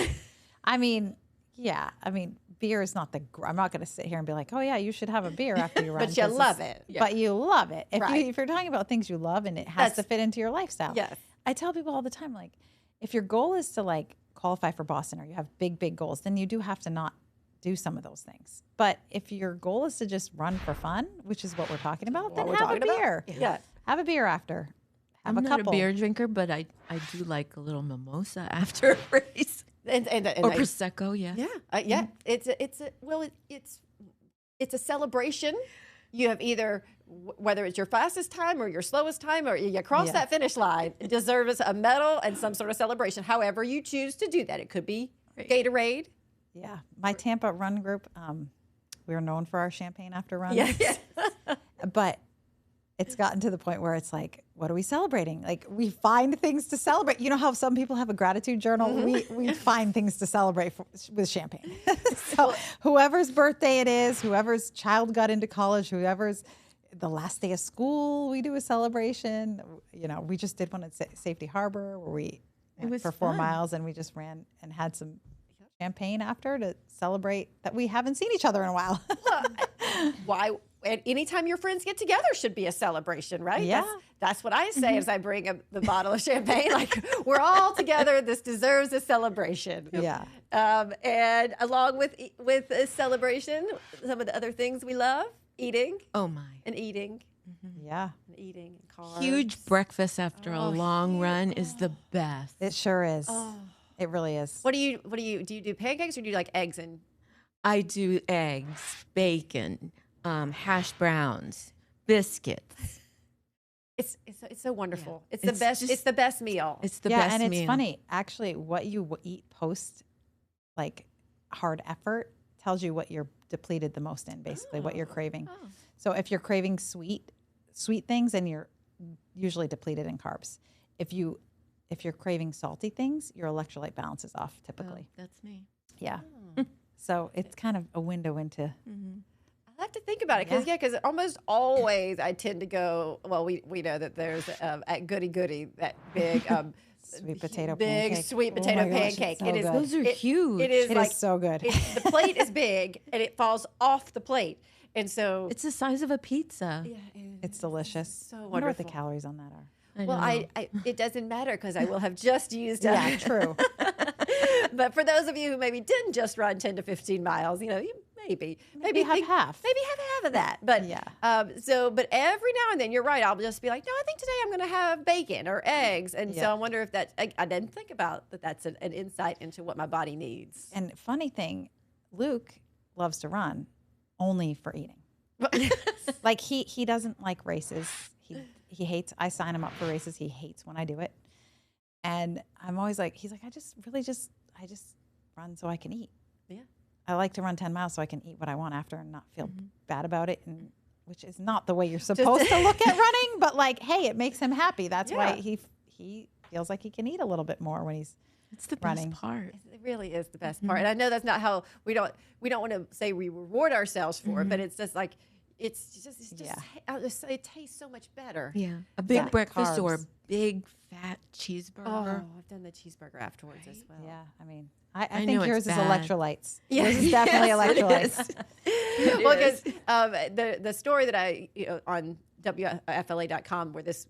I mean, beer is not I'm not going to sit here and be like, oh yeah, you should have a beer after you run. But you love it. But you love it. Right. If you're talking about things you love and it has to fit into your lifestyle. Yes. I tell people all the time, like, if your goal is to like qualify for Boston or you have big, big goals, then you do have to not do some of those things. But if your goal is to just run for fun, which is what we're talking about, then have a beer. Yeah. Have a beer after. Have I'm a not couple. a beer drinker, but I do like a little mimosa after a race. And Or Prosecco, yes. Yeah. It's a celebration. You have either whether it's your fastest time or your slowest time or you cross that finish line, it deserves a medal and some sort of celebration. However you choose to do that. It could be Gatorade. Yeah. My Tampa run group, we were known for our champagne after runs. Yes. But it's gotten to the point where it's like, what are we celebrating? Like, we find things to celebrate. You know how some people have a gratitude journal? We find things to celebrate with champagne. So whoever's birthday it is, whoever's child got into college, whoever's the last day of school, we do a celebration. You know, we just did one at Safety Harbor where we went for 4 miles and we just ran and had some champagne after to celebrate that we haven't seen each other in a while. Why? and anytime your friends get together should be a celebration, right? Yeah. That's what I say as I bring up the bottle of champagne. Like, we're all together. This deserves a celebration. Yeah. And along with a celebration, some of the other things we love, eating Oh my. and eating Yeah. and eating and carbs. Huge breakfast after a long run is the best. It sure is. It really is. What do you do? You do pancakes or do you like eggs and? I do eggs, bacon, hash browns, biscuits. It's so wonderful. Yeah. It's the It's best. just- It's the best meal. It's the yeah, best and meal. it's funny. Actually, what you eat post like hard effort tells you what you're depleted the most in, basically, what you're craving. So if you're craving sweet things, then you're usually depleted in carbs. If you're craving salty things, your electrolyte balance is off typically. That's me. Yeah. So it's kind of a window into I have to think about it because almost always I tend to go. Well, we know that there's at Goody Goody that big sweet potato big pancake. sweet Oh potato my gosh, it's pancake. so It is good. Those are huge. It is It like is so good. the plate is big and it falls off the plate, and so It's the size of a pizza. It's delicious. so I wonder what the wonderful. calories on that are. well, I it doesn't matter because I will have just used up. Yeah, true. But for those of you who maybe didn't just run 10 to 15 miles, you maybe have half. Maybe have half of that. But Yeah. but every now and then, you're right. I'll just be like, no, I think today I'm going to have bacon or eggs, and so Yeah. I wonder if that. I didn't think about that. That's an insight into what my body needs. And funny thing, Luke loves to run only for eating. Like he doesn't like races. He hates. I sign him up for races. He hates when I do it. And I'm always like, he's like, I just run so I can eat. Yeah. I like to run 10 miles so I can eat what I want after and not feel bad about it. And which is not the way you're supposed to look at running, but like, hey, it makes him happy. That's why he feels like he can eat a little bit more when he's It's the running. best part. It really is the best part, and I know that's not how we don't want to say we reward ourselves for it, but it's just like it tastes so much better. Yeah. A big breakfast or a Carbs. big fat Oh, cheeseburger. I've done the cheeseburger afterwards as well. Yeah, I mean, I I know think it's yours is bad. electrolytes. Yeah. Yours is definitely Yes, it electrolytes. is. Well, because the story that I on WFLA.com where this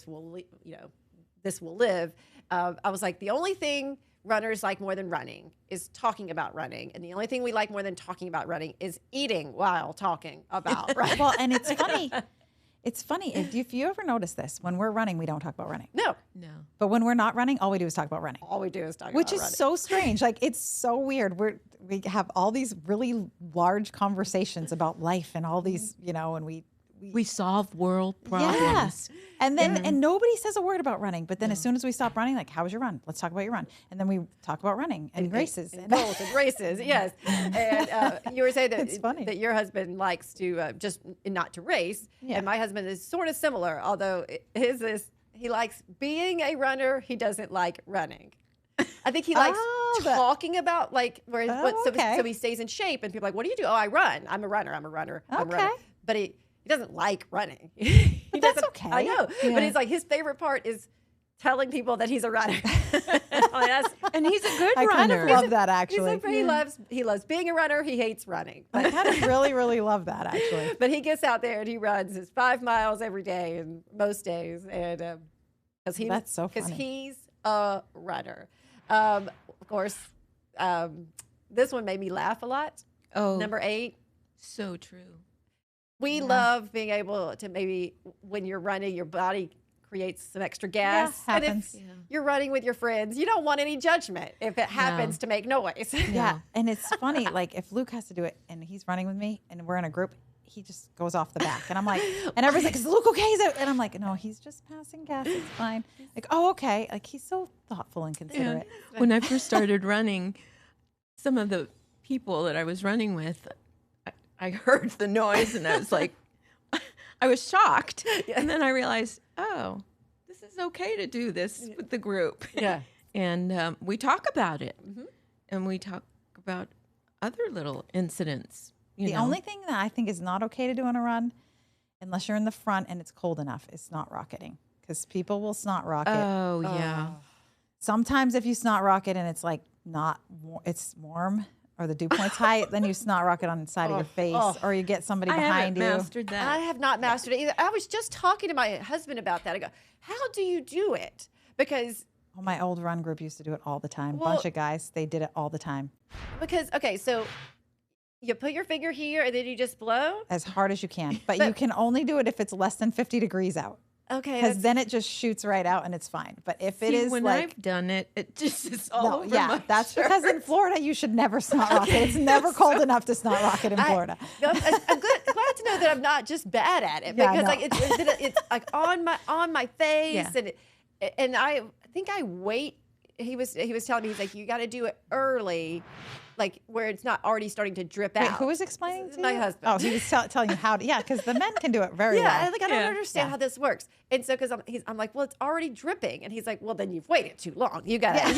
will live. I was like, the only thing runners like more than running is talking about running, and the only thing we like more than talking about running is eating while talking about running. Well, and it's funny. It's funny if you ever notice this. When we're running, we don't talk about running. No, No. But when we're not running, all we do is talk about running. all we do is talk Which about is running. so strange. Like it's so weird. We have all these really large conversations about life and all these, and We solve world problems. Yeah. And then and nobody says a word about running. But then as soon as we stop running, like, how was your run? Let's talk about your run. And then we talk about running and races. and goals and races, yes. And you were saying that It's funny. that your husband likes to just not to race, Yeah. and my husband is sort of similar, although his is he likes being a runner. He doesn't like running. I think he likes talking about like so he stays in shape, and people are like, what do you do? Oh, I run. I'm a runner. I'm a runner. I'm a runner. Okay. But he doesn't like running. He that's doesn't- okay. I know, Yeah. but it's like his favorite part is telling people that he's a runner. And he's a good I kind runner. of love that actually. He loves being a runner. He hates running. I kind of really, really love that actually. But he gets out there and he runs his 5 miles every day and most days, and because That's so because funny. he's a runner. Of course, this one made me laugh a lot. Oh, Number 8. so true. We love being able to maybe when you're running, your body creates some extra gas. Yeah, and happens. if you're running with your friends, you don't want any judgment if it happens to make noise. Yeah. And it's funny, like if Luke has to do it and he's running with me and we're in a group, he just goes off the back. And I'm like, and everybody's like, is Luke okay? And I'm like, no, he's just passing gas. It's fine. Like, oh, okay. Like he's so thoughtful and considerate. When I first started running, some of the people that I was running with, I heard the noise and I was like, I was shocked. And then I realized, oh, this is okay to do this with the group. Yeah. And we talk about it. And we talk about other little incidents. The only thing that I think is not okay to do on a run, unless you're in the front and it's cold enough, is snot rocketing. Because people will snot rocket. Oh, yeah. Sometimes if you snot rocket and it's like it's warm, or the dew point's high, then you snot rocket on the side of your face, or you get somebody behind you. Mastered that. I have not mastered it either. I was just talking to my husband about that. I go, how do you do it? Because My old run group used to do it all the time. Well- Bunch of guys, they did it all the time. okay, so you put your finger here and then you just blow. As hard as you can. But you can only do it if it's less than 50 degrees out. Okay, Because then it just shoots right out and it's fine. But if it is when like... I've done it, it just is all over my that's shirt. because in Florida you should never snot rocket. It's never cold enough to snot rocket in Florida. I'm glad to know that I'm not just bad at it Yeah, because no. like it's like on my face Yeah. and I think I wait. He was telling me, he's like, you got to do it early, like where it's not already starting to drip Wait, out. who was explaining to you? My husband. Oh, he was telling you how to, because the men can do it very Yeah, well. and like I don't Yeah. understand how this works. And so because I'm like, well, it's already dripping, and he's like, well, then you've waited too long. You gotta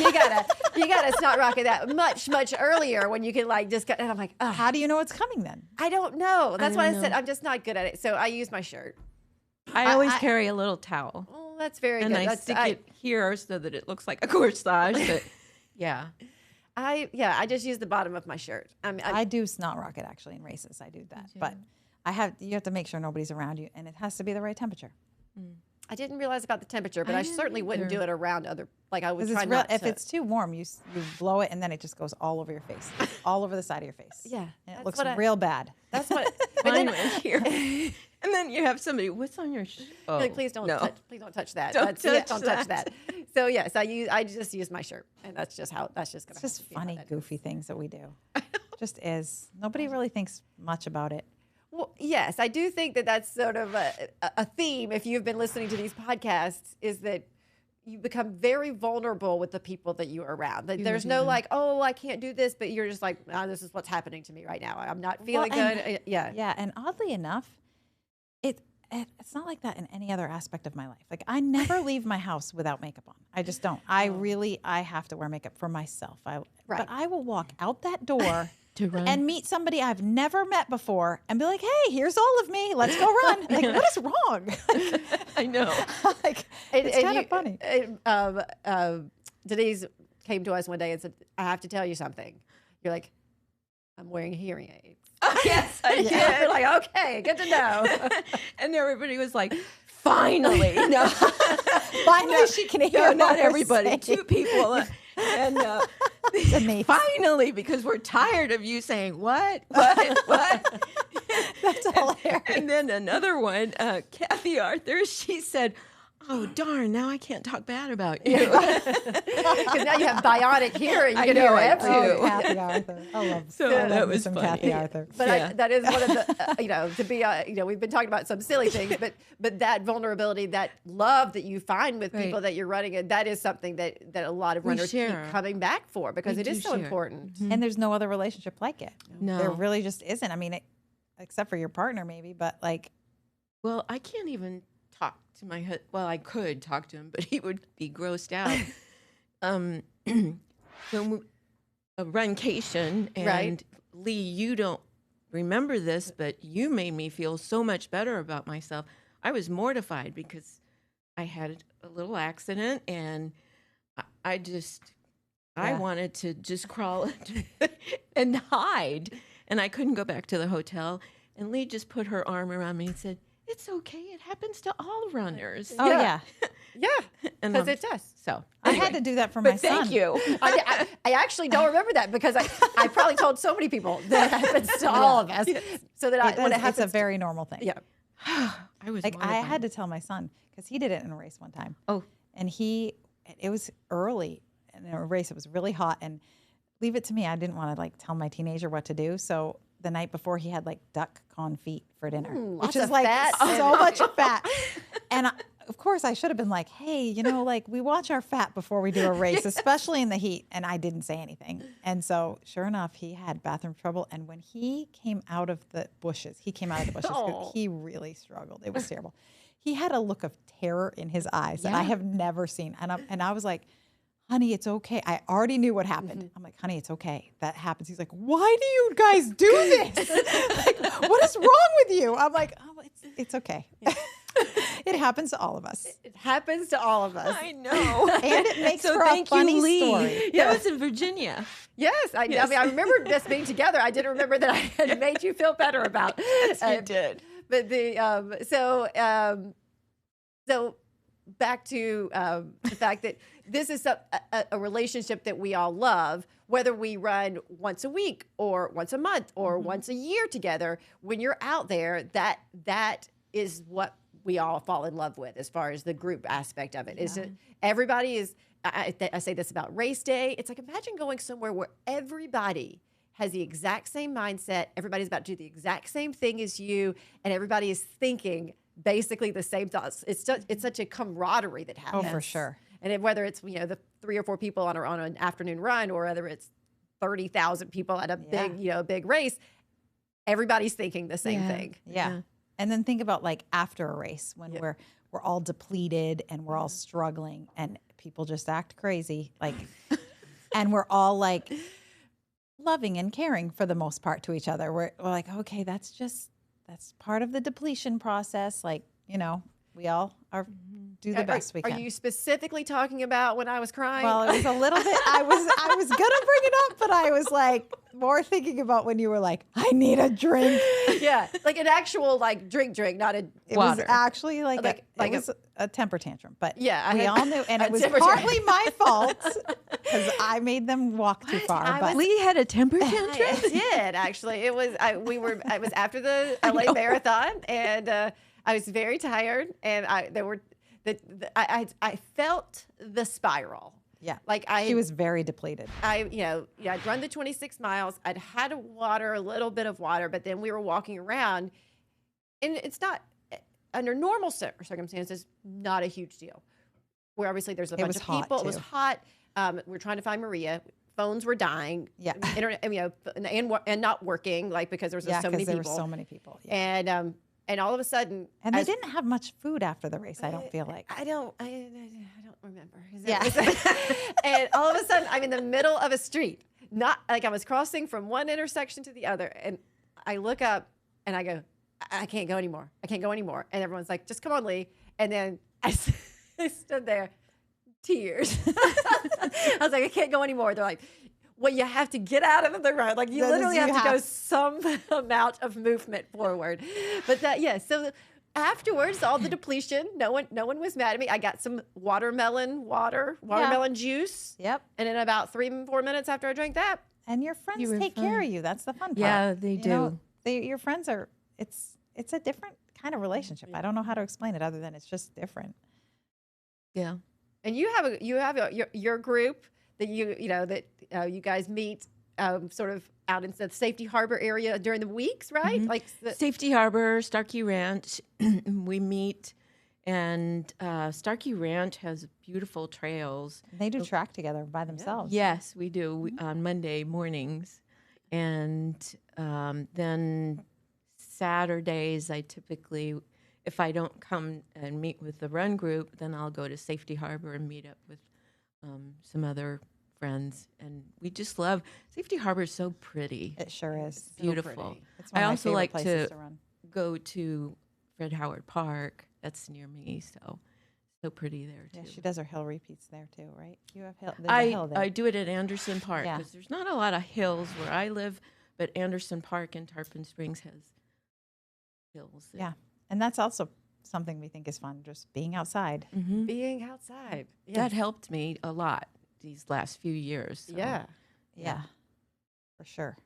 snot rocket that much earlier when you can like just get. And I'm like, oh, How do you know it's coming then? I don't know. That's don't why I said know. I'm just not good at it. So I use my shirt. I always carry a little towel. Oh, that's very And good. I stick it here so that it looks like a corsage. But yeah. I just use the bottom of my shirt. I do snot rocket actually in races. I do that, but you have to make sure nobody's around you, and it has to be the right temperature. I didn't realize about the temperature, but I certainly wouldn't do it around other. Like I would Because try not if to. it's too warm, you blow it, and then it just goes all over your face, all over the side of your face. Yeah, and that's it looks what real bad. That's what. Mine went here. And then you have somebody, what's on your shirt? Oh, like, please don't no. touch that. Don't Don't touch touch that. So yes, I just use my shirt, and that's just gonna. It's just funny, goofy things that we do. Just is. Nobody really thinks much about it. Well, yes, I do think that that's sort of a theme. If you've been listening to these podcasts, is that you become very vulnerable with the people that you're around. That there's no like, oh, I can't do this, but you're just like, oh, this is what's happening to me right now. I'm not feeling good. Yeah. Yeah, and oddly enough, it's not like that in any other aspect of my life. Like I never leave my house without makeup on. I just don't. I have to wear makeup for myself. But I will walk out that door To run. and meet somebody I've never met before and be like, hey, here's all of me. Let's go run. Like, what is wrong? I know. Like, it's kind of funny. Denise came to us one day and said, I have to tell you something. You're like, I'm wearing hearing aids. Yes, I did. We're like, okay, good to know. And everybody was like, finally. No, Finally, she can hear. no, not what we're everybody. saying. 2 people. And Denise. finally, because we're tired of you saying, what? That's hilarious. And then another one, Kathy Arthur, she said, oh, darn, now I can't talk bad about you. Because now you have bionic hearing. You I can know hear it everything. Oh, Kathy Arthur. I love, So I that love me was some funny. Kathy Arthur. But Yeah. that is one of the, to be, we've been talking about some silly things, but that vulnerability, that love that you find with people Right. that you're running, and that is something that a lot of We runners keep share. coming back for because We it is do so share. important. And there's no other relationship like it. No. There really just isn't. I mean, except for your partner maybe, but like, Well, I can't even talk to my husband. Well, I could talk to him, but he would be grossed out. When a runcation, and Right. Leigh, you don't remember this, but you made me feel so much better about myself. I was mortified because I had a little accident, and I Yeah. wanted to just crawl and hide, and I couldn't go back to the hotel. And Leigh just put her arm around me and said, "It's okay. It happens to all runners." oh yeah. Yeah, And because it does. So I had to do that for my but son. thank you. I actually don't remember that because I probably told so many people that it happens to all of us. So that when it happens, It's a very normal thing. yeah. I was Like I mortified. had to tell my son because he did it in a race one time. Oh. And it was early in a race. It was really hot, and leave it to me. I didn't want to like tell my teenager what to do. So the night before, he had like duck confit for dinner, lots which is of like fat. so much fat. And of course, I should have been like, hey, like we watch our fat before we do a race, especially in the heat. And I didn't say anything. And so sure enough, he had bathroom trouble. And when he came out of the bushes, 'cause Oh. he really struggled. It was terrible. He had a look of terror in his eyes that I have never seen. And I was like, honey, it's okay. I already knew what happened. I'm like, honey, it's okay. That happens. He's like, why do you guys do this? Like, what is wrong with you? I'm like, oh, it's okay. It happens to all of us. It happens to all of us. I know. And it makes So for a thank funny you, Leigh. story. That was in Virginia. Yes, I mean, I remember us being together. I didn't remember that I had made you feel better about. Yes, you did. But so back to the fact that this is a relationship that we all love, whether we run once a week or once a month or once a year together. When you're out there, that is what we all fall in love with as far as the group aspect of it. Is that everybody is. I say this about race day. It's like, imagine going somewhere where everybody has the exact same mindset. Everybody's about to do the exact same thing as you, and everybody is thinking basically the same thoughts. It's such a camaraderie that happens. Oh, for sure. And whether it's the 3 or 4 people on an afternoon run, or whether it's 30,000 people at a big race, everybody's thinking the same thing. Yeah. And then think about like after a race when we're all depleted and we're all struggling and people just act crazy, like, and we're all like loving and caring for the most part to each other. We're like, okay, that's part of the depletion process. Like, we all do the best we can. Are you specifically talking about when I was crying? Well, it was a little bit. I was gonna bring it up, but I was like more thinking about when you were like, "I need a drink." Yeah, like an actual drink, not a It water. was actually like Like it was a temper tantrum, but Yeah, we all knew, and it was temper partly my fault because I made them walk too far. But Leigh had a temper tantrum. I did actually. It was it was after the LA marathon, and I was very tired, and I felt the spiral. yeah, Like she was very depleted. I'd run the 26 miles. I'd had a little bit of water, but then we were walking around, and it's not under normal circumstances, not a huge deal. Where obviously there's a bunch of people. It was hot. We're trying to find Maria. Phones were dying. Yeah. Internet, and not working, because there was so many people. There were so many people. Yeah. And all of a sudden, And they didn't have much food after the race. I don't feel like. I don't remember. Yeah. And all of a sudden, I'm in the middle of a street. Not like I was crossing from one intersection to the other, and I look up and I go, I can't go anymore. I can't go anymore. And everyone's like, just come on, Leigh. And then I stood there, tears. I was like, I can't go anymore. They're like, well, you have to get out of the road. Like you literally have to go some amount of movement forward. But so afterwards, all the depletion, no one was mad at me. I got some watermelon juice. Yep. And in about 3-4 minutes after I drank that. And your friends take care of you. That's the fun part. Yeah, they do. Your friends are. It's a different kind of relationship. I don't know how to explain it other than it's just different. Yeah. And you have your group that you guys meet sort of out in the Safety Harbor area during the weeks, right? Mm-hmm. Like Safety Harbor, Starkey Ranch. We meet, and Starkey Ranch has beautiful trails. They do track together by themselves. Yes, we do on Monday mornings, and then Saturdays I typically, if I don't come and meet with the run group, then I'll go to Safety Harbor and meet up with some other friends, and we just love Safety Harbor. Is so pretty. It sure is. It's beautiful. It's one I of my also favorite like places to run. go to Fred Howard Park. That's near me, so pretty there too. Yeah, she does her hill repeats there too, right? You have hill. There's a hill there. I do it at Anderson Park Yeah. because there's not a lot of hills where I live, but Anderson Park in Tarpon Springs has hills. Yeah, and that's also something we think is fun, just being outside. Mm-hmm. being outside. Yes. That helped me a lot these last few years. So. Yeah, for sure.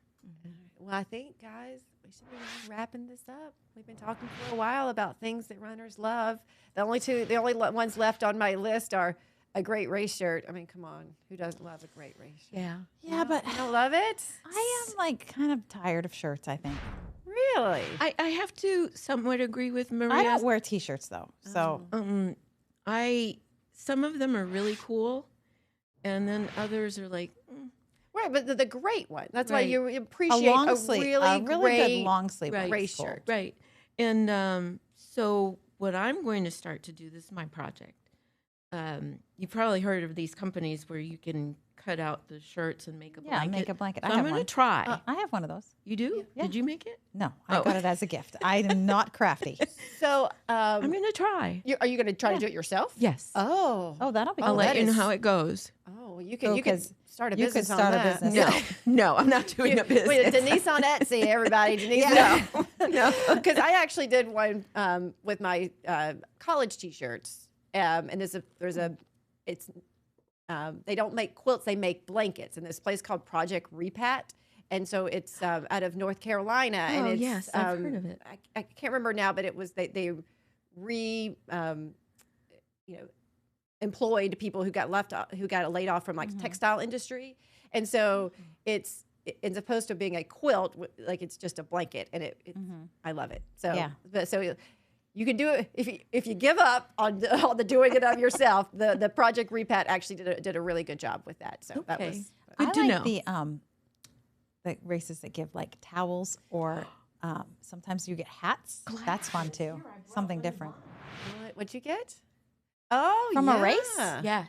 Well, I think, guys, we should be wrapping this up. We've been talking for a while about things that runners love. The only ones left on my list are a great race shirt. I mean, come on, who doesn't love a great race shirt? Yeah. Yeah, but You don't love it? I am like kind of tired of shirts. I think Really? I have to somewhat agree with Maria. I don't wear t-shirts though, so Some of them are really cool, and then others are like, Right, but the great one. That's why Right. you a appreciate long sleeve, really good great long sleeve Right. race cool. shirt. right. And so what I'm going to start to do, this is my project. you've probably heard of these companies where you can cut out the shirts and make a Yeah, blanket. make a blanket. So I I'm have going to one. try. I have one of those. You do? Yeah. Did you make it? No, I got it as a gift. I am not crafty. So, I'm going to try. are you going to try to do it yourself? Yes. Oh. Oh, that'll be I'll good. let you know is- how it goes. Oh, you Oh, can 'cause start a you could business start on a that. business. No, I'm not doing a business. Wait, Denise on Etsy, everybody. Denise, no, because I actually did one with my college T-shirts, and they don't make quilts; they make blankets, in this place called Project Repat, and so it's out of North Carolina, and Oh, it's yes, I've heard of it. I can't remember now, but it was they employed people who got laid off from like textile industry, and so it's opposed to being a quilt, like it's just a blanket, and I love it. So Yeah. but so you can do it if you give up on the doing it of yourself. The Project Repat actually did a really good job with that. So that Okay. was Good to I know. like the races that give like towels or sometimes you get hats. That's fun too. Something different. what'd you get? Oh, From a yeah. race? Yes.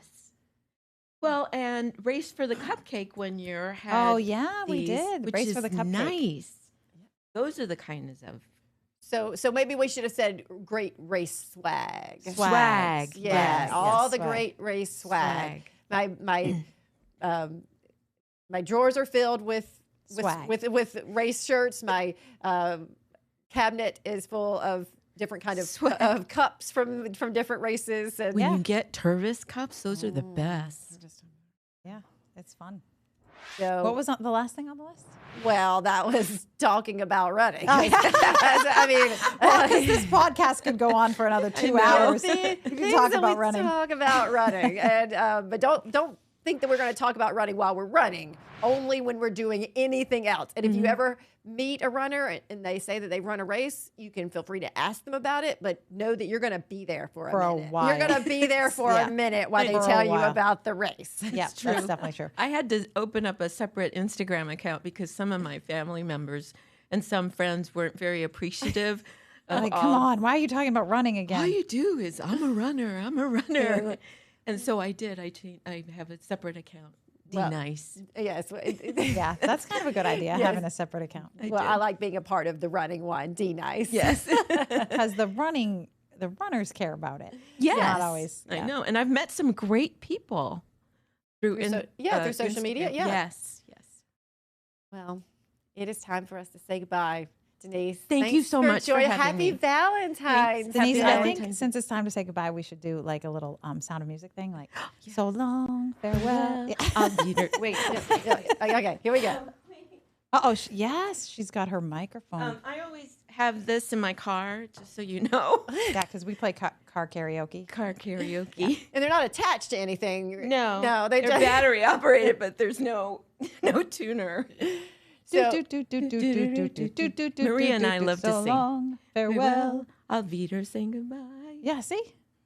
Well, and Race for the Cupcake one year had Oh yeah, we these, did. which Race is for the cupcake. nice. Those are the kinds of So maybe we should have said great race swag. swag. Yeah, Yes, all yes, the swag. great race swag. My drawers are filled with Swag. with race shirts. My cabinet is full of different kind of cups from different races. And When you get Tervis cups, those are the best. Yeah, it's fun. so, What was on the last thing on the list? well, that was talking about running. Oh, I mean, Well, 'cause this podcast could go on for another 2 hours. We things could talk that about we running. Talk about running, and but don't think that we're going to talk about running while we're running. Only when we're doing anything else. And if you ever meet a runner and they say that they run a race, you can feel free to ask them about it, but know that you're going to be there for a minute. while. You're going to be there for Yeah. a minute while they For a tell you while. about the race. Yeah, true. that's definitely true. I had to open up a separate Instagram account because some of my family members and some friends weren't very appreciative. Of Like, all, come on, why are you talking about running All again? you do is I'm a runner. I'm a runner. And so I did. I have a separate account. Be Well, nice. Yes. Yeah, that's kind of a good idea, Yes. having a separate account. Well, I like being a part of the running one. D nice. Yes. Because the runners care about it. Yes. Not always. I yeah. know. And I've met some great people through Through social media. Instagram. Yeah. Yes. Yes. Well, it is time for us to say goodbye. Denise, Thank you thanks so much for having Happy me. Valentine's. Denise, Happy I think Valentine's. since it's time to say goodbye, we should do like a little Sound of Music thing, like so long, farewell. Yeah. I'll be there. Wait. Okay, here we go. Oh, yes, she's got her microphone. I always have this in my car, just so you know. Yeah, because we play car karaoke. Car karaoke. And they're not attached to anything. No, No, they're just battery operated, but there's no tuner. So- Maria and I love to So sing. long, farewell. I'll beat her, saying goodbye. Yeah, see,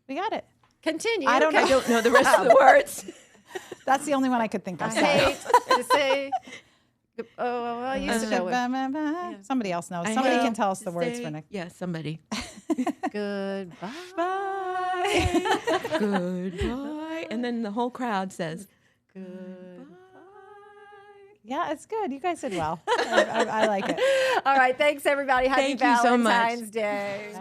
we got it. continue. I don't know. I don't know the rest of the words. That's the only one I could think of. I hate to say. Oh, I used to know it. Somebody else knows. I Somebody hate can tell us to the words say- for next. Yeah, somebody. Goodbye. Goodbye. And then the whole crowd says, Goodbye. Yeah, it's good. You guys did well. I like it. All right. Thanks, everybody. Happy Thank you so much. Valentine's Day.